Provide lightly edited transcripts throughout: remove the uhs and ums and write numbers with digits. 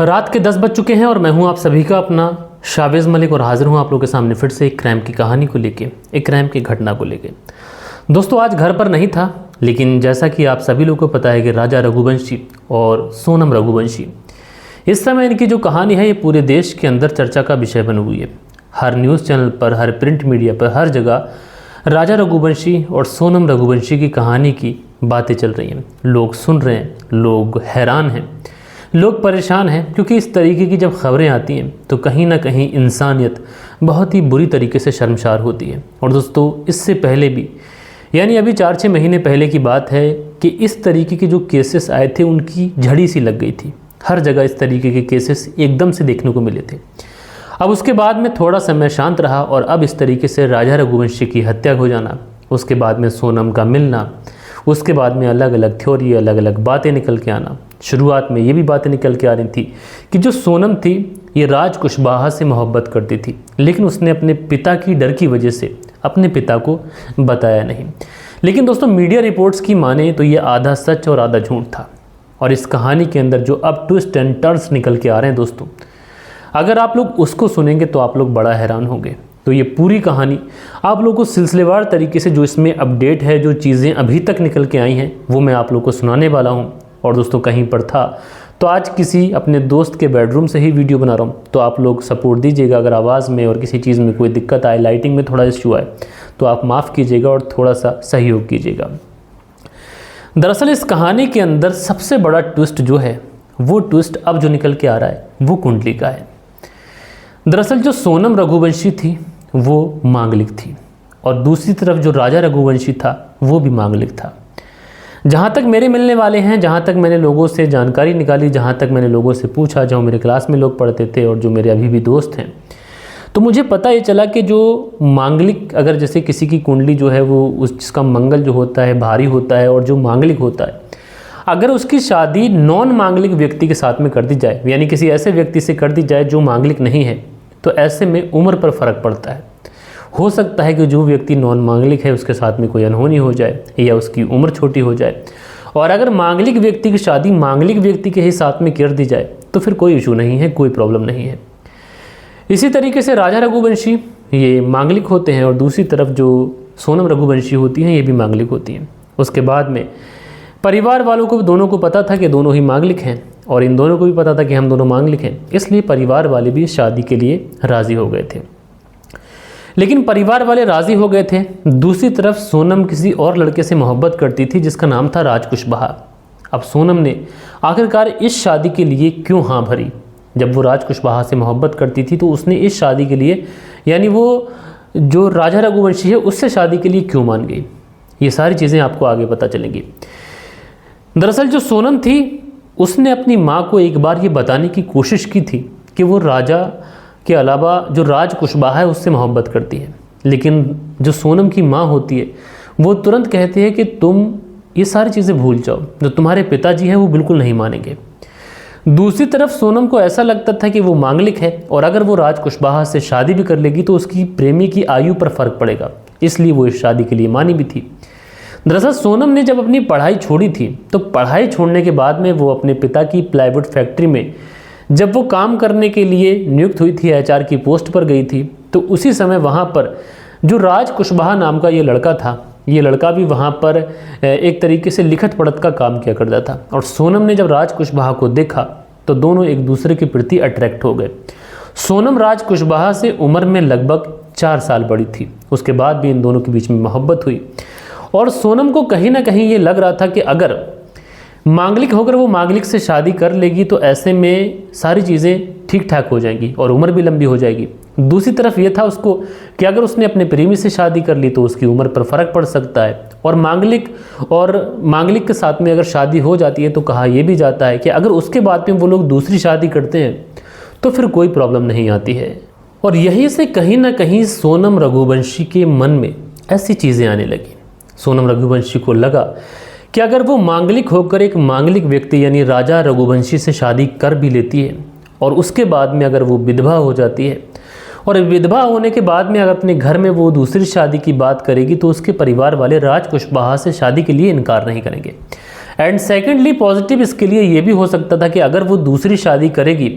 रात के 10 बज चुके हैं और मैं हूं आप सभी का अपना शाबिज़ मलिक और हाजिर हूं आप लोगों के सामने फिर से एक क्राइम की कहानी को लेके, एक क्राइम की घटना को लेके। दोस्तों आज घर पर नहीं था, लेकिन जैसा कि आप सभी लोगों को पता है कि राजा रघुवंशी और सोनम रघुवंशी, इस समय इनकी जो कहानी है ये पूरे देश के अंदर चर्चा का विषय बनी हुई है। हर न्यूज़ चैनल पर, हर प्रिंट मीडिया पर, हर जगह राजा रघुवंशी और सोनम रघुवंशी की कहानी की बातें चल रही हैं। लोग सुन रहे हैं, लोग हैरान हैं, लोग परेशान हैं, क्योंकि इस तरीके की जब खबरें आती हैं तो कहीं ना कहीं इंसानियत बहुत ही बुरी तरीके से शर्मसार होती है। और दोस्तों इससे पहले भी, यानी अभी 4-6 महीने पहले की बात है कि इस तरीके के जो केसेस आए थे उनकी झड़ी सी लग गई थी। हर जगह इस तरीके के केसेस एकदम से देखने को मिले थे। अब उसके बाद में थोड़ा समय शांत रहा और अब इस तरीके से राजा रघुवंशी की हत्या हो जाना, उसके बाद में सोनम का मिलना, उसके बाद में अलग अलग थ्योरी, अलग अलग बातें निकल के आना। शुरुआत में ये भी बातें निकल के आ रही थी कि जो सोनम थी ये राज कुशवाहा से मोहब्बत करती थी, लेकिन उसने अपने पिता की डर की वजह से अपने पिता को बताया नहीं। लेकिन दोस्तों मीडिया रिपोर्ट्स की माने तो ये आधा सच और आधा झूठ था। और इस कहानी के अंदर जो अब ट्विस्ट एंड टर्न्स निकल के आ रहे हैं दोस्तों, अगर आप लोग उसको सुनेंगे तो आप लोग बड़ा हैरान होंगे। तो ये पूरी कहानी आप लोगों को सिलसिलेवार तरीके से जो इसमें अपडेट है, जो चीज़ें अभी तक निकल के आई हैं, वो मैं आप लोग को सुनाने वाला हूँ। और दोस्तों कहीं पर था तो आज किसी अपने दोस्त के बेडरूम से ही वीडियो बना रहा हूँ, तो आप लोग सपोर्ट दीजिएगा। अगर आवाज़ में और किसी चीज़ में कोई दिक्कत आए, लाइटिंग में थोड़ा इश्यू आए, तो आप माफ़ कीजिएगा और थोड़ा सा सहयोग कीजिएगा। दरअसल इस कहानी के अंदर सबसे बड़ा ट्विस्ट जो है, वो ट्विस्ट अब जो निकल के आ रहा है वो कुंडली का है। दरअसल जो सोनम रघुवंशी थी वो मांगलिक थी और दूसरी तरफ जो राजा रघुवंशी था वो भी मांगलिक था। जहाँ तक मेरे मिलने वाले हैं, जहाँ तक मैंने लोगों से जानकारी निकाली, जहाँ तक मैंने लोगों से पूछा, जो मेरे क्लास में लोग पढ़ते थे और जो मेरे अभी भी दोस्त हैं, तो मुझे पता ये चला कि जो मांगलिक, अगर जैसे किसी की कुंडली जो है वो उसका मंगल जो होता है भारी होता है, और जो मांगलिक होता है अगर उसकी शादी नॉन मांगलिक व्यक्ति के साथ में कर दी जाए, यानी किसी ऐसे व्यक्ति से कर दी जाए जो मांगलिक नहीं है, तो ऐसे में उम्र पर फ़र्क पड़ता है। हो सकता है कि जो व्यक्ति नॉन मांगलिक है उसके साथ में कोई अनहोनी हो जाए या उसकी उम्र छोटी हो जाए, और अगर मांगलिक व्यक्ति की शादी मांगलिक व्यक्ति के ही साथ में कर दी जाए तो फिर कोई इशू नहीं है, कोई प्रॉब्लम नहीं है। इसी तरीके से राजा रघुवंशी ये मांगलिक होते हैं और दूसरी तरफ जो सोनम रघुवंशी होती हैं ये भी मांगलिक होती हैं। उसके बाद में परिवार वालों को दोनों को पता था कि दोनों ही मांगलिक हैं, और इन दोनों को भी पता था कि हम दोनों मांगलिक हैं, इसलिए परिवार वाले भी शादी के लिए राज़ी हो गए थे। लेकिन परिवार वाले राज़ी हो गए थे, दूसरी तरफ सोनम किसी और लड़के से मोहब्बत करती थी जिसका नाम था राज कुशवाहा। अब सोनम ने आखिरकार इस शादी के लिए क्यों हाँ भरी? जब वो राज कुशवाहा से मोहब्बत करती थी तो उसने इस शादी के लिए, यानी वो जो राजा रघुवंशी है उससे शादी के लिए क्यों मान गई? ये सारी चीज़ें आपको आगे पता चलेंगी। दरअसल जो सोनम थी उसने अपनी माँ को एक बार ये बताने की कोशिश की थी कि वो राजा के अलावा जो राज कुशवाहा है उससे मोहब्बत करती है, लेकिन जो सोनम की माँ होती है वो तुरंत कहती है कि तुम ये सारी चीज़ें भूल जाओ, जो तुम्हारे पिताजी हैं वो बिल्कुल नहीं मानेंगे। दूसरी तरफ सोनम को ऐसा लगता था कि वो मांगलिक है और अगर वो राज कुशवाहा से शादी भी कर लेगी तो उसकी प्रेमी की आयु पर फ़र्क पड़ेगा, इसलिए वो इस शादी के लिए मानी भी थी। दरअसल सोनम ने जब अपनी पढ़ाई छोड़ी थी तो पढ़ाई छोड़ने के बाद में वो अपने पिता की प्लाईवुड फैक्ट्री में जब वो काम करने के लिए नियुक्त हुई थी, एचआर की पोस्ट पर गई थी, तो उसी समय वहाँ पर जो राज कुशवाहा नाम का ये लड़का था, ये लड़का भी वहाँ पर एक तरीके से लिखत पढ़त का काम किया करता था। और सोनम ने जब राज कुशवाहा को देखा तो दोनों एक दूसरे के प्रति अट्रैक्ट हो गए। सोनम राज कुशवाहा से उम्र में लगभग 4 साल बड़ी थी। उसके बाद भी इन दोनों के बीच में मोहब्बत हुई और सोनम को कहीं ना कहीं ये लग रहा था कि अगर मांगलिक होकर वो मांगलिक से शादी कर लेगी तो ऐसे में सारी चीज़ें ठीक ठाक हो जाएंगी और उम्र भी लंबी हो जाएगी। दूसरी तरफ ये था उसको कि अगर उसने अपने प्रेमी से शादी कर ली तो उसकी उम्र पर फ़र्क पड़ सकता है, और मांगलिक के साथ में अगर शादी हो जाती है तो कहा यह भी जाता है कि अगर उसके बाद में वो लोग दूसरी शादी करते हैं तो फिर कोई प्रॉब्लम नहीं आती है। और यहीं से कहीं ना कहीं सोनम रघुवंशी के मन में ऐसी चीज़ें आने लगी। सोनम रघुवंशी को लगा कि अगर वो मांगलिक होकर एक मांगलिक व्यक्ति यानी राजा रघुवंशी से शादी कर भी लेती है और उसके बाद में अगर वो विधवा हो जाती है, और विधवा होने के बाद में अगर अपने घर में वो दूसरी शादी की बात करेगी तो उसके परिवार वाले राज कुशवाहा से शादी के लिए इनकार नहीं करेंगे। एंड सेकेंडली पॉजिटिव इसके लिए ये भी हो सकता था कि अगर वो दूसरी शादी करेगी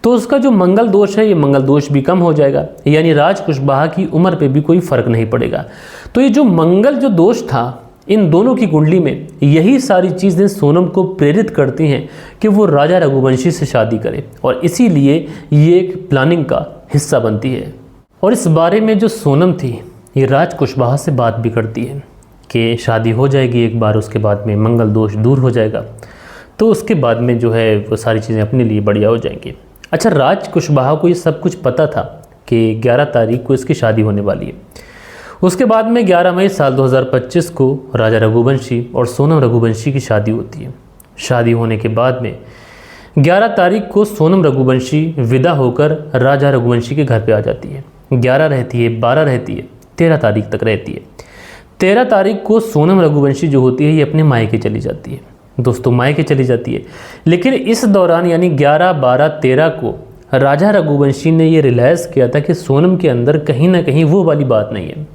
तो उसका जो मंगल दोष है ये मंगल दोष भी कम हो जाएगा, यानी राज कुशवाहा की उम्र पे भी कोई फर्क नहीं पड़ेगा। तो ये जो मंगल जो दोष था इन दोनों की कुंडली में, यही सारी चीज़ें सोनम को प्रेरित करती हैं कि वो राजा रघुवंशी से शादी करे, और इसीलिए ये एक प्लानिंग का हिस्सा बनती है। और इस बारे में जो सोनम थी ये राज कुशवाहा से बात भी करती है कि शादी हो जाएगी एक बार, उसके बाद में मंगल दोष दूर हो जाएगा, तो उसके बाद में जो है वो सारी चीज़ें अपने लिए बढ़िया हो जाएंगी। अच्छा, राज कुशवाहा को ये सब कुछ पता था कि 11 तारीख को इसकी शादी होने वाली है। उसके बाद में 11 मई साल 2025 को राजा रघुवंशी और सोनम रघुवंशी की शादी होती है। शादी होने के बाद में 11 तारीख को सोनम रघुवंशी विदा होकर राजा रघुवंशी के घर पे आ जाती है। 11 रहती है, 12 रहती है, 13 तारीख तक रहती है। 13 तारीख को सोनम रघुवंशी जो होती है ये अपने मायके चली जाती है। दोस्तों, मायके चली जाती है, लेकिन इस दौरान यानी 11, 12, 13 को राजा रघुवंशी ने ये रियलाइज़ किया था कि सोनम के अंदर कहीं ना कहीं वो वाली बात नहीं है,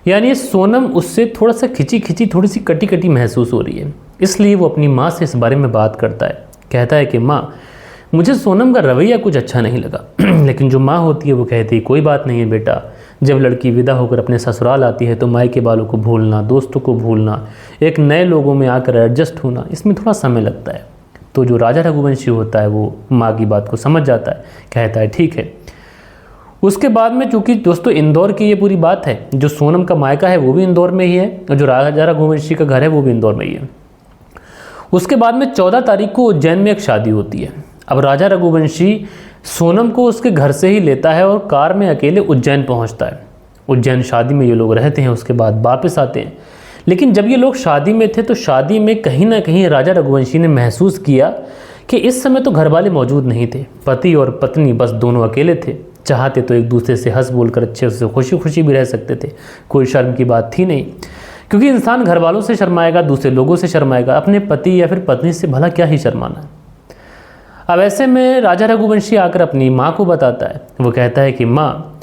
यानी सोनम उससे थोड़ा सा खिंची खिंची, थोड़ी सी कटी कटी महसूस हो रही है। इसलिए वो अपनी माँ से इस बारे में बात करता है, कहता है कि माँ, मुझे सोनम का रवैया कुछ अच्छा नहीं लगा। लेकिन जो माँ होती है वो कहती है कोई बात नहीं है बेटा, जब लड़की विदा होकर अपने ससुराल आती है तो मायके वालों को भूलना, दोस्तों को भूलना, एक नए लोगों में आकर एडजस्ट होना, इसमें थोड़ा समय लगता है। तो जो राजा रघुवंशी होता है वो माँ की बात को समझ जाता है, कहता है ठीक है। उसके बाद में चूँकि दोस्तों इंदौर की ये पूरी बात है, जो सोनम का मायका है वो भी इंदौर में ही है और जो राजा रघुवंशी का घर है वो भी इंदौर में ही है। उसके बाद में 14 तारीख को उज्जैन में एक शादी होती है। अब राजा रघुवंशी सोनम को उसके घर से ही लेता है और कार में अकेले उज्जैन पहुंचता है। उज्जैन शादी में ये लोग रहते हैं, उसके बाद वापस आते हैं। लेकिन जब ये लोग शादी में थे तो शादी में कहीं ना कहीं राजा रघुवंशी ने महसूस किया कि इस समय तो घर वाले मौजूद नहीं थे, पति और पत्नी बस दोनों अकेले थे। चाहते तो एक दूसरे से हंस बोल कर अच्छे से खुशी खुशी भी रह सकते थे, कोई शर्म की बात थी नहीं, क्योंकि इंसान घर वालों से शर्माएगा, दूसरे लोगों से शर्माएगा, अपने पति या फिर पत्नी से भला क्या ही शर्माना। अब ऐसे में राजा रघुवंशी आकर अपनी माँ को बताता है। वो कहता है कि माँ,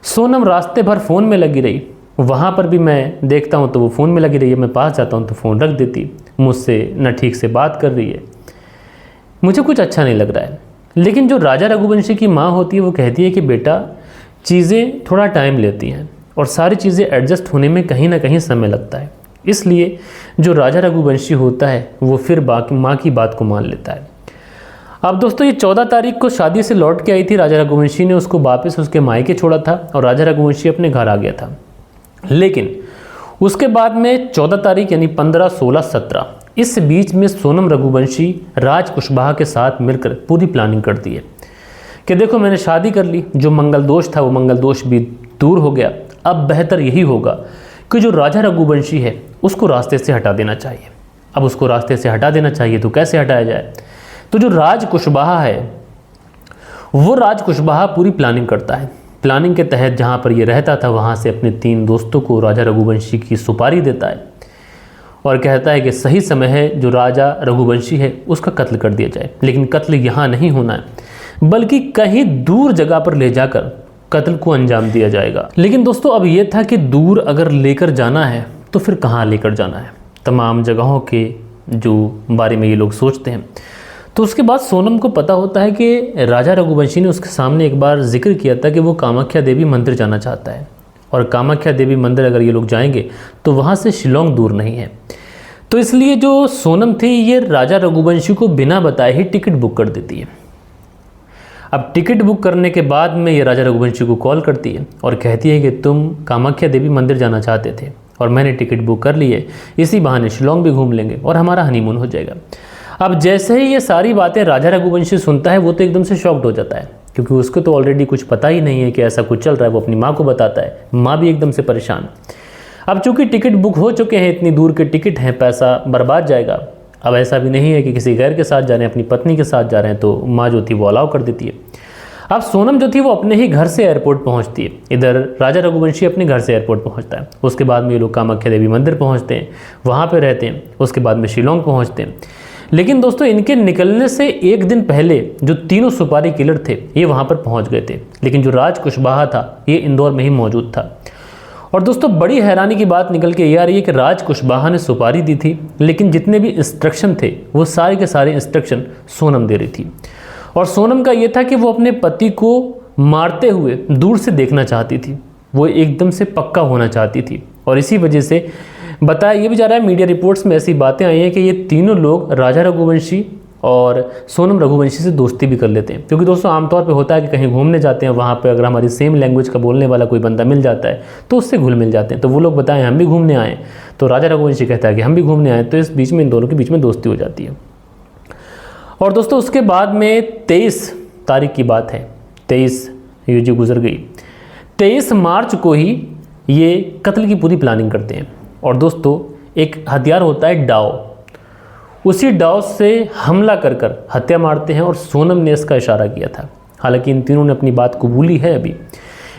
सोनम रास्ते भर फ़ोन में लगी रही, वहाँ पर भी मैं देखता हूँ तो वो फ़ोन में लगी रही है, मैं पास जाता हूँ तो फ़ोन रख देती, मुझसे न ठीक से बात कर रही है, मुझे कुछ अच्छा नहीं लग रहा है। लेकिन जो राजा रघुवंशी की माँ होती है वो कहती है कि बेटा, चीज़ें थोड़ा टाइम लेती हैं और सारी चीज़ें एडजस्ट होने में कहीं ना कहीं समय लगता है। इसलिए जो राजा रघुवंशी होता है वो फिर माँ की बात को मान लेता है। अब दोस्तों ये 14 तारीख को शादी से लौट के आई थी, राजा रघुवंशी ने उसको वापस उसके मायके छोड़ा था और राजा रघुवंशी अपने घर आ गया था। लेकिन उसके बाद में 14 तारीख यानी 15, 16, 17 इस बीच में सोनम रघुवंशी राज कुशवाहा के साथ मिलकर पूरी प्लानिंग करती है कि देखो मैंने शादी कर ली, जो मंगल दोष था वो मंगल दोष भी दूर हो गया, अब बेहतर यही होगा कि जो राजा रघुवंशी है उसको रास्ते से हटा देना चाहिए। अब उसको रास्ते से हटा देना चाहिए तो कैसे हटाया जाए? तो जो राज कुशवाहा है वो राज कुशवाहा पूरी प्लानिंग करता है। प्लानिंग के तहत जहाँ पर ये रहता था वहाँ से अपने 3 दोस्तों को राजा रघुवंशी की सुपारी देता है और कहता है कि सही समय है जो राजा रघुवंशी है उसका कत्ल कर दिया जाए। लेकिन कत्ल यहाँ नहीं होना है बल्कि कहीं दूर जगह पर ले जाकर कत्ल को अंजाम दिया जाएगा। लेकिन दोस्तों अब ये था कि दूर अगर लेकर जाना है तो फिर कहाँ लेकर जाना है, तमाम जगहों के जो बारे में ये लोग सोचते हैं। तो उसके बाद सोनम को पता होता है कि राजा रघुवंशी ने उसके सामने एक बार जिक्र किया था कि वो कामाख्या देवी मंदिर जाना चाहता है और कामाख्या देवी मंदिर अगर ये लोग जाएंगे तो वहाँ से शिलोंग दूर नहीं है। तो इसलिए जो सोनम थी ये राजा रघुवंशी को बिना बताए ही टिकट बुक कर देती है। अब टिकट बुक करने के बाद में ये राजा रघुवंशी को कॉल करती है और कहती है कि तुम कामाख्या देवी मंदिर जाना चाहते थे और मैंने टिकट बुक कर ली है, इसी बहाने शिलोंग भी घूम लेंगे और हमारा हनीमून हो जाएगा। अब जैसे ही ये सारी बातें राजा रघुवंशी सुनता है वो तो एकदम से शॉक्ड हो जाता है, क्योंकि उसको तो ऑलरेडी कुछ पता ही नहीं है कि ऐसा कुछ चल रहा है। वो अपनी माँ को बताता है, माँ भी एकदम से परेशान। अब चूंकि टिकट बुक हो चुके हैं, इतनी दूर के टिकट हैं, पैसा बर्बाद जाएगा। अब ऐसा भी नहीं है कि किसी गैर के साथ जा रहे हैं, अपनी पत्नी के साथ जा रहे हैं, तो माँ जो थी वो अलाउ कर देती है। अब सोनम जो थी वो अपने ही घर से एयरपोर्ट पहुंचती है, इधर राजा रघुवंशी अपने घर से एयरपोर्ट पहुंचता है। उसके बाद में ये लोग कामाख्या देवी मंदिर पहुंचते हैं, वहाँ पे रहते हैं। उसके बाद में शिलोंग पहुंचते हैं। लेकिन दोस्तों इनके निकलने से एक दिन पहले जो तीनों सुपारी किलर थे ये वहाँ पर पहुँच गए थे, लेकिन जो राज कुशवाहा था ये इंदौर में ही मौजूद था। और दोस्तों बड़ी हैरानी की बात निकल के ये आ रही है कि राज कुशवाहा ने सुपारी दी थी, लेकिन जितने भी इंस्ट्रक्शन थे वो सारे के सारे इंस्ट्रक्शन सोनम दे रही थी। और सोनम का ये था कि वो अपने पति को मारते हुए दूर से देखना चाहती थी, वो एकदम से पक्का होना चाहती थी। और इसी वजह से बताया ये भी जा रहा है, मीडिया रिपोर्ट्स में ऐसी बातें आई हैं कि ये तीनों लोग राजा रघुवंशी और सोनम रघुवंशी से दोस्ती भी कर लेते हैं। क्योंकि दोस्तों आमतौर पे होता है कि कहीं घूमने जाते हैं, वहाँ पे अगर हमारी सेम लैंग्वेज का बोलने वाला कोई बंदा मिल जाता है तो उससे घुल मिल जाते हैं। तो वो लोग बताएं हम भी घूमने आए, तो राजा रघुवंशी कहता है कि हम भी घूमने आए, तो इस बीच में इन दोनों के बीच में दोस्ती हो जाती है। और दोस्तों उसके बाद में 23 तारीख की बात है, 23 ये जो गुजर गई, 23 मार्च को ही ये कत्ल की पूरी प्लानिंग करते हैं। और दोस्तों एक हथियार होता है डाव, उसी डाव से हमला कर हत्या मारते हैं। और सोनम ने इसका इशारा किया था। हालांकि इन तीनों ने अपनी बात कबूली है अभी,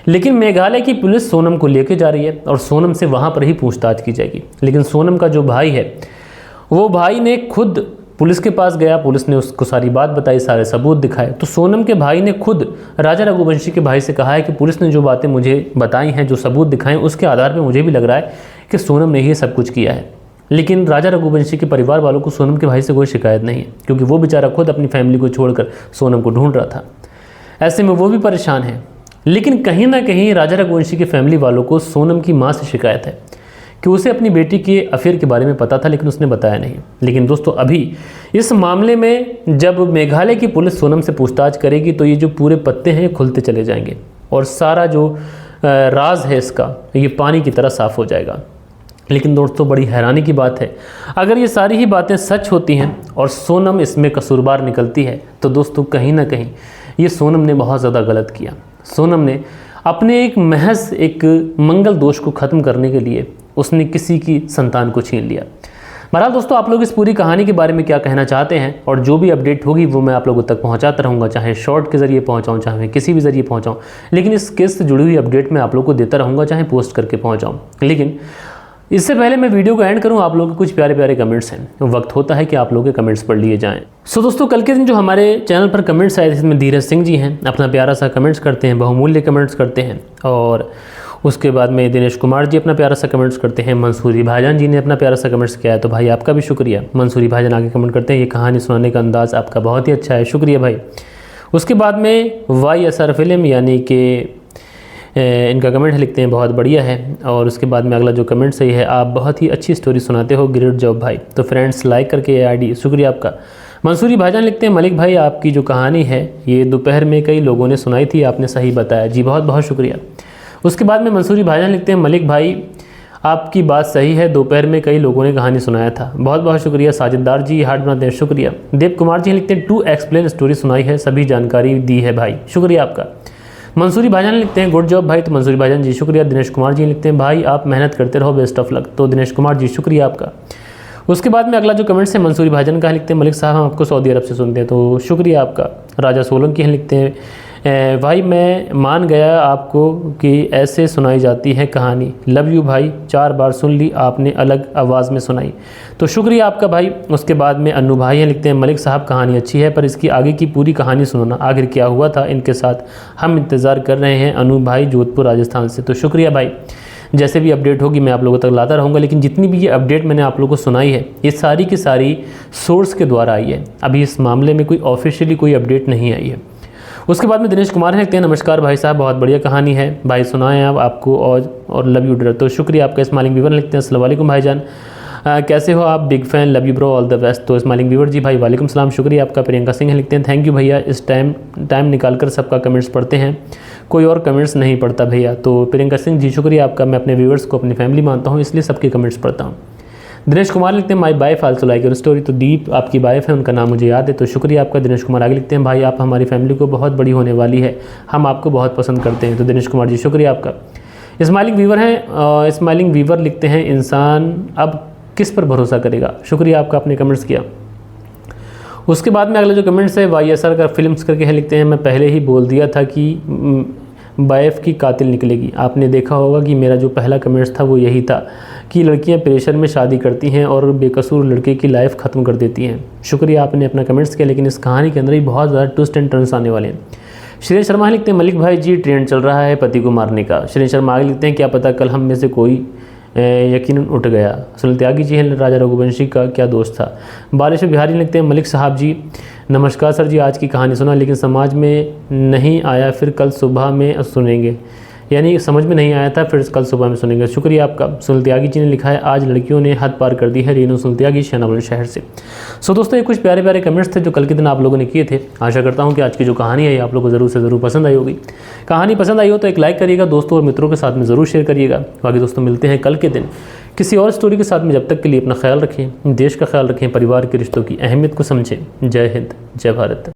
लेकिन मेघालय की पुलिस सोनम को लेके जा रही है और सोनम से वहाँ पर ही पूछताछ की जाएगी। लेकिन सोनम का जो भाई है वो भाई ने खुद पुलिस के पास गया, पुलिस ने उसको सारी बात बताई, सारे सबूत दिखाए। तो सोनम के भाई ने खुद राजा रघुवंशी के भाई से कहा है कि पुलिस ने जो बातें मुझे बताई हैं, जो सबूत दिखाए, उसके आधार पर मुझे भी लग रहा है कि सोनम ने ही सब कुछ किया है। लेकिन राजा रघुवंशी के परिवार वालों को सोनम के भाई से कोई शिकायत नहीं है, क्योंकि वो बेचारा खुद अपनी फैमिली को छोड़कर सोनम को ढूंढ रहा था। ऐसे में वो भी परेशान है। लेकिन कहीं ना कहीं राजा रघुवंशी के फैमिली वालों को सोनम की माँ से शिकायत है कि उसे अपनी बेटी के अफेयर के बारे में पता था, लेकिन उसने बताया नहीं। लेकिन दोस्तों अभी इस मामले में जब मेघालय की पुलिस सोनम से पूछताछ करेगी तो ये जो पूरे पत्ते हैं खुलते चले जाएंगे और सारा जो राज है इसका ये पानी की तरह साफ हो जाएगा। लेकिन दोस्तों बड़ी हैरानी की बात है, अगर ये सारी ही बातें सच होती हैं और सोनम इसमें कसूरवार निकलती है तो दोस्तों कहीं ना कहीं ये सोनम ने बहुत ज़्यादा गलत किया। सोनम ने अपने एक महज एक मंगल दोष को ख़त्म करने के लिए उसने किसी की संतान को छीन लिया। बहरहाल दोस्तों आप लोग इस पूरी कहानी के बारे में क्या कहना चाहते हैं, और जो भी अपडेट होगी वो मैं आप लोगों तक पहुंचाता रहूँगा, चाहे शॉर्ट के ज़रिए पहुंचाऊँ, चाहे किसी भी ज़रिए पहुंचाऊँ। लेकिन इस केस से जुड़ी हुई अपडेट मैं आप लोगों को देता रहूँगा, चाहे पोस्ट करके पहुँचाऊँ। लेकिन इससे पहले मैं वीडियो को एंड करूं, आप लोगों के कुछ प्यारे प्यारे कमेंट्स हैं, वक्त होता है कि आप लोगों के कमेंट्स पढ़ लिए जाएं। सो दोस्तों कल के दिन जो हमारे चैनल पर कमेंट्स आए थे, इसमें धीरज सिंह जी हैं, अपना प्यारा सा कमेंट्स करते हैं, बहुमूल्य कमेंट्स करते हैं। और उसके बाद में दिनेश कुमार जी अपना प्यारा सा कमेंट्स करते हैं। मंसूरी भाईजान जी ने अपना प्यारा सा कमेंट्स किया है, तो भाई आपका भी शुक्रिया। मंसूरी भाईजान आगे कमेंट करते हैं, ये कहानी सुनाने का अंदाज़ आपका बहुत ही अच्छा है, शुक्रिया भाई। उसके बाद में YSR फिल्म यानी कि इनका कमेंट लिखते हैं बहुत बढ़िया है। और उसके बाद में अगला जो कमेंट सही है, आप बहुत ही अच्छी स्टोरी सुनाते हो, ग्रेट जॉब भाई। तो फ्रेंड्स लाइक करके ID, शुक्रिया आपका। मंसूरी भाईजान लिखते हैं, मलिक भाई आपकी जो कहानी है ये दोपहर में कई लोगों ने सुनाई थी, आपने सही बताया जी, बहुत बहुत शुक्रिया। उसके बाद में मंसूरी भाईजान लिखते हैं, मलिक भाई आपकी बात सही है, दोपहर में कई लोगों ने कहानी सुनाया था, बहुत बहुत शुक्रिया। साजिददार जी हार्ट बनाते हैं, शुक्रिया। देव कुमार जी लिखते हैं, टू एक्सप्लेन स्टोरी सुनाई है, सभी जानकारी दी है भाई, शुक्रिया आपका। मंसूरी भाईजान लिखते हैं, गुड जॉब भाई, तो मंसूरी भाईजान जी शुक्रिया। दिनेश कुमार जी लिखते हैं, भाई आप मेहनत करते रहो, बेस्ट ऑफ लक, तो दिनेश कुमार जी शुक्रिया आपका। उसके बाद में अगला जो कमेंट्स है मंसूरी भाईजान का लिखते हैं, मलिक साहब हम आपको सऊदी अरब से सुनते हैं, तो शुक्रिया आपका। राजा सोलंकी लिखते हैं, भाई मैं मान गया आपको कि ऐसे सुनाई जाती है कहानी, लव यू भाई, 4 बार सुन ली आपने अलग आवाज़ में सुनाई, तो शुक्रिया आपका भाई। उसके बाद में अन्नू भाई हैं लिखते हैं, मलिक साहब कहानी अच्छी है पर इसकी आगे की पूरी कहानी सुनाना, आखिर क्या हुआ था इनके साथ, हम इंतज़ार कर रहे हैं। अनु भाई जोधपुर राजस्थान से, तो शुक्रिया भाई। जैसे भी अपडेट होगी मैं आप लोगों तक लाता रहूँगा। लेकिन जितनी भी ये अपडेट मैंने आप लोगों को सुनाई है ये सारी की सारी सोर्स के द्वारा आई है, अभी इस मामले में कोई ऑफिशियली कोई अपडेट नहीं आई है। उसके बाद में दिनेश कुमार लिखते हैं, नमस्कार भाई साहब बहुत बढ़िया कहानी है भाई, सुनाएं आप आपको और लव यू डर, तो शुक्रिया आपका। स्माइलिंग वीवर लिखते हैं, अस्सलाम वालेकुम भाईजान, कैसे हो आप, big fan, love you bro, all the best, तो स्माइलिंग वीवर जी भाई वालेकुम सलाम, शुक्रिया आपका। प्रियंका सिंह लिखते हैं, थैंक यू भैया, इस टाइम निकालकर सबका कमेंट्स पढ़ते हैं, कोई और कमेंट्स नहीं पढ़ता भैया, तो प्रियंका सिंह जी शुक्रिया आपका। मैं अपने व्यूवर्स को अपनी फैमिली मानता हूँ इसलिए सबके कमेंट्स पढ़ता हूँ। दिनेश कुमार लिखते हैं, my wife also like your story, तो दीप आपकी वाइफ है, उनका नाम मुझे याद है, तो शुक्रिया आपका। दिनेश कुमार आगे लिखते हैं, भाई आप हमारी फैमिली को बहुत बड़ी होने वाली है, हम आपको बहुत पसंद करते हैं, तो दिनेश कुमार जी शुक्रिया आपका। स्माइलिंग वीवर हैं, स्माइलिंग वीवर लिखते हैं, इंसान अब किस पर भरोसा करेगा, शुक्रिया आपका, आपने कमेंट्स किया। उसके बाद में अगला जो कमेंट्स है YSR का फिल्म्स करके है लिखते हैं, मैं पहले ही बोल दिया था कि वाइफ की कातिल निकलेगी। आपने देखा होगा कि मेरा जो पहला कमेंट्स था वो यही था कि लड़कियां प्रेशर में शादी करती हैं और बेकसूर लड़के की लाइफ ख़त्म कर देती हैं। शुक्रिया आपने अपना कमेंट्स किया, लेकिन इस कहानी के अंदर ही बहुत ज़्यादा ट्विस्ट एंड टर्न्स आने वाले हैं। श्रेय शर्मा लिखते हैं मलिक भाई जी ट्रेंड चल रहा है पति को मारने का। श्रेय शर्मा आगे लिखते हैं क्या पता कल हम में से कोई यकीनन उठ गया। सुनील त्यागी जी हैं राजा रघुवंशी का क्या दोस्त था। बालेश्वर बिहारी लिखते हैं मलिक साहब जी नमस्कार सर जी, आज की कहानी सुना लेकिन समझ में नहीं आया, फिर कल सुबह में सुनेंगे। यानी समझ में नहीं आया था, फिर कल सुबह में सुनेंगे। शुक्रिया आपका। सुनील त्यागी जी ने लिखा है आज लड़कियों ने हद पार कर दी है। रेनू सुनील त्यागी शेनावल शहर से। सो दोस्तों ये कुछ प्यारे प्यारे कमेंट्स थे जो कल के दिन आप लोगों ने किए थे। आशा करता हूँ कि आज की जो कहानी है आप लोगों को ज़रूर से ज़रूर पसंद आई होगी। कहानी पसंद आई हो तो एक लाइक करिएगा, दोस्तों और मित्रों के साथ में ज़रूर शेयर करिएगा। बाकी दोस्तों मिलते हैं कल के दिन किसी और स्टोरी के साथ में। जब तक के लिए अपना ख्याल रखें, देश का ख्याल रखें, परिवार के रिश्तों की अहमियत को समझें। जय हिंद, जय भारत।